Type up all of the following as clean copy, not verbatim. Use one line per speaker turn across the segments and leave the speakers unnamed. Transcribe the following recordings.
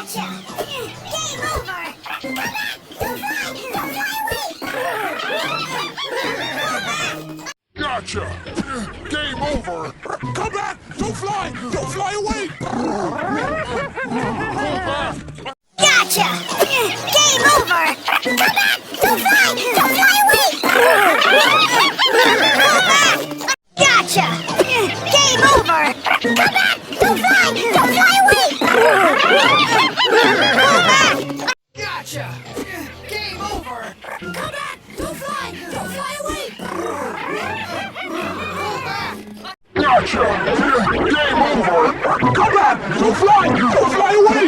Gotcha! Game over! Come back! Don't fly! Don't fly away!
Gotcha! Game over! Come back! Don't fly! Don't fly away!
Gotcha! Game over! Come back! Don't fly! Don't fly away! Gotcha! Game over! Come back! Don't fly! Don't fly away!
Gotcha! Game over! Come back! Don't fly! Don't fly away!
Gotcha! Game over! Come back! Don't fly! Don't fly away!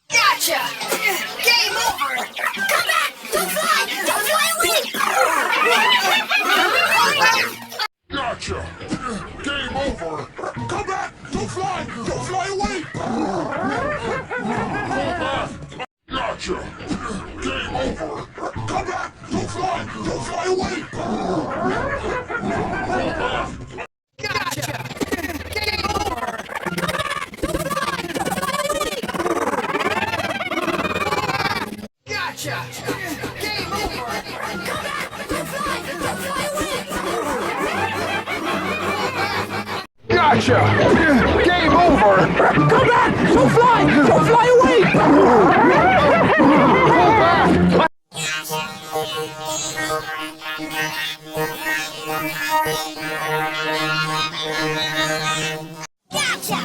Gotcha! Game over! Come back! Don't fly! Don't fly away!
Gotcha! Game over! Come back! Don't fly! Don't fly away! Gotcha! Game over! Come back! Don't fly! Don't fly away!
Gotcha! Game over! Gotcha! Game over! Come back! Don't fly! Don't fly away!
Gotcha! Game over! Come back! Don't fly! Don't fly away!
Gotcha!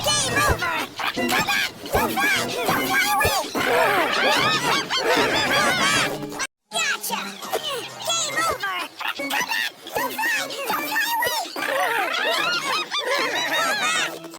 Game over! Come back!